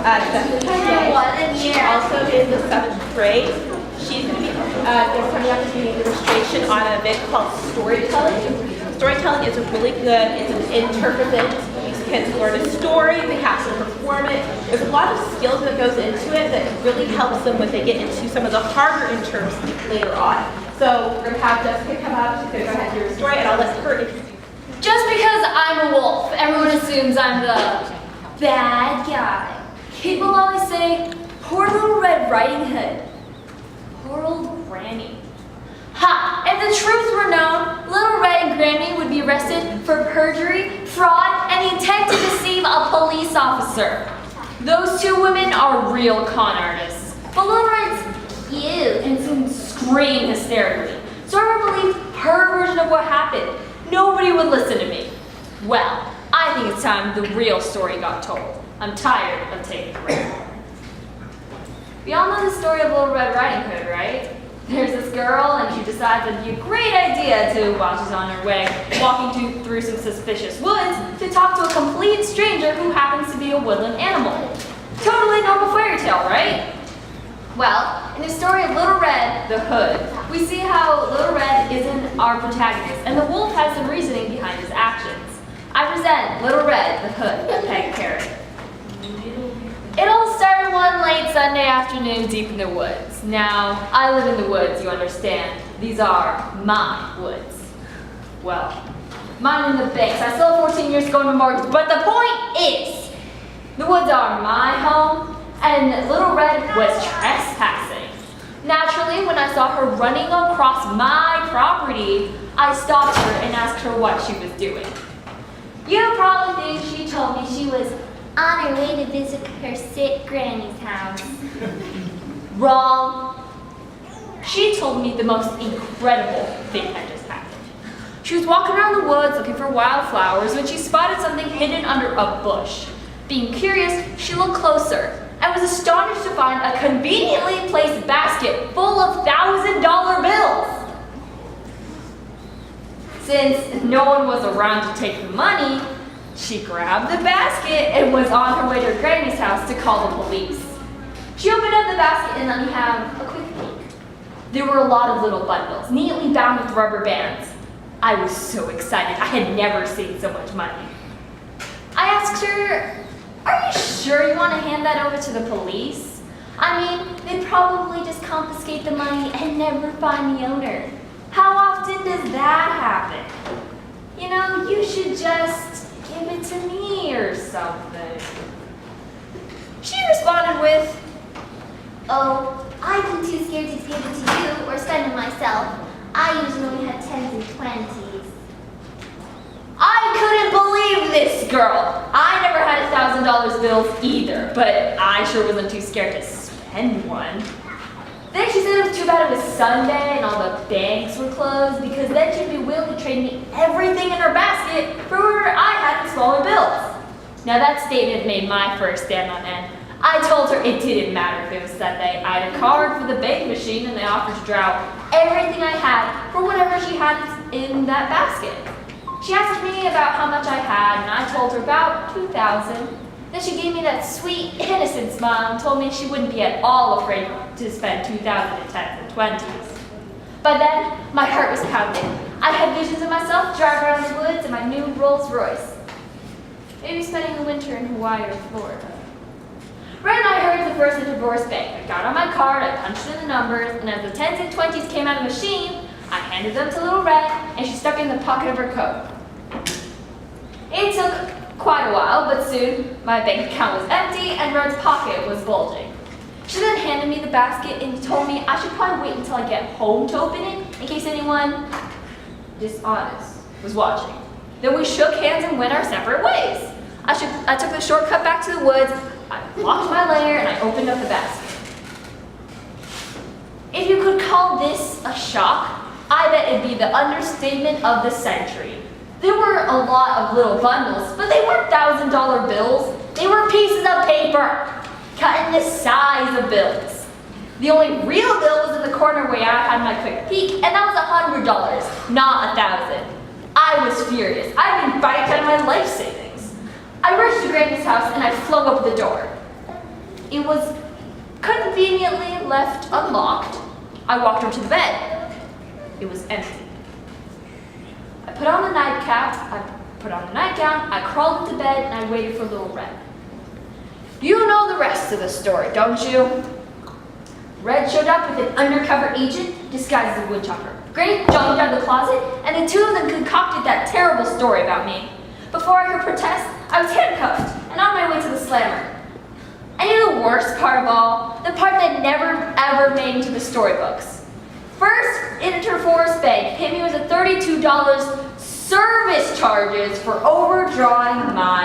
Jessica. She also is the 7th grade. She's going to be coming up to the illustration on an event called StoryTelling. StoryTelling is really good. It's an interpretive. These kids learn a story. They have to perform it. There's a lot of skills that goes into it that really helps them when they get into some of the harder terms later on. So we're going to have Jessica come up. She's going to go ahead and do her story, and I'll let her introduce you. Just because I'm a wolf, everyone assumes I'm the bad guy. People always say, poor little Red Riding Hood. Poor old Granny. Ha! If the truth were known, Little Red and Granny would be arrested for perjury, fraud, and the intent to deceive a police officer. Those two women are real con artists. But Little Red's cute and soon scream hysterically. So I would believe her version of what happened. Nobody would listen to me. Well, I think it's time the real story got told. I'm tired of taking the role. We all know the story of Little Red Riding Hood, right? There's this girl, and she decides it'd be a great idea to, while she's on her way, walking through some suspicious woods, to talk to a complete stranger who happens to be a woodland animal. Totally normal fairy tale, right? Well, in the story of Little Red, the Hood, we see how Little Red isn't our protagonist, and the wolf has some reasoning behind his actions. I present Little Red, the Hood, a peg parrot. It all started one late Sunday afternoon deep in the woods. Now, I live in the woods, you understand. These are my woods. Well, mine in the banks. I sold 14 years ago in a mortgage, but the point is, the woods are my home, and Little Red was trespassing. Naturally, when I saw her running across my property, I stopped her and asked her what she was doing. You probably think she told me she was on her way to visit her sick granny's house. Wrong. She told me the most incredible thing that just happened. She was walking around the woods looking for wildflowers when she spotted something hidden under a bush. Being curious, she looked closer and was astonished to find a conveniently placed basket full of $1,000 bills. Since no one was around to take the money, she grabbed the basket and was on her way to her granny's house to call the police. She opened up the basket and let me have a quick peek. There were a lot of little bundles, neatly bound with rubber bands. I was so excited. I had never seen so much money. I asked her, "Are you sure you want to hand that over to the police? I mean, they'd probably just confiscate the money and never find the owner. How often does that happen? You know, you should just give it to me or something." She responded with, "Oh, I'd be too scared to give it to you or spend it myself. I usually have 10s and 20s. I couldn't believe this girl. I never had $1,000 bills either, but I sure wasn't too scared to spend one. Then she said it was too bad it was Sunday and all the banks were closed, because then she'd be willing to trade me everything in her basket for whatever I had in smaller bills." Now that statement made my first stand on end. I told her it didn't matter if it was Sunday. I had a card for the bank machine and they offered to draw out everything I had for whatever she had in that basket. She asked me about how much I had, and I told her about $2,000. Then she gave me that sweet, innocent smile and told me she wouldn't be at all afraid to spend $2,000 in 10s and 20s. But then, my heart was pounding. I had visions of myself driving around the woods in my new Rolls Royce. Maybe spending the winter in Hawaii or Florida. Red and I hurried to the first divorce bank. I got on my card, I punched in the numbers, and as the 10s and 20s came out of the machine, I handed them to Little Red, and she stuck in the pocket of her coat. It took quite a while, but soon my bank account was empty and Red's pocket was bulging. She then handed me the basket and told me I should probably wait until I get home to open it in case anyone dishonest was watching. Then we shook hands and went our separate ways. I took the shortcut back to the woods, I locked my lair, and I opened up the basket. If you could call this a shock, I bet it'd be the understatement of the century. There were a lot of little bundles, but they weren't $1,000 bills. They were pieces of paper, cut in the size of bills. The only real bill was in the corner where I had my quick peek, and that was $100, not $1,000. I was furious. I'd been fighting out of my life savings. I rushed to Granny's house and I flung open the door. It was conveniently left unlocked. I walked over to the bed. It was empty. I put on the nightcap, I put on the nightgown, I crawled into bed, and I waited for little Red. You know the rest of the story, don't you? Red showed up with an undercover agent disguised as a woodchopper. Granny jumped out of the closet, and the two of them concocted that terrible story about me. Before I could protest, I was handcuffed and on my way to the slammer. And you know the worst part of all? The part that never ever made into the storybooks. First, Interforest Bank hit me with a $32 service charges for overdrawing my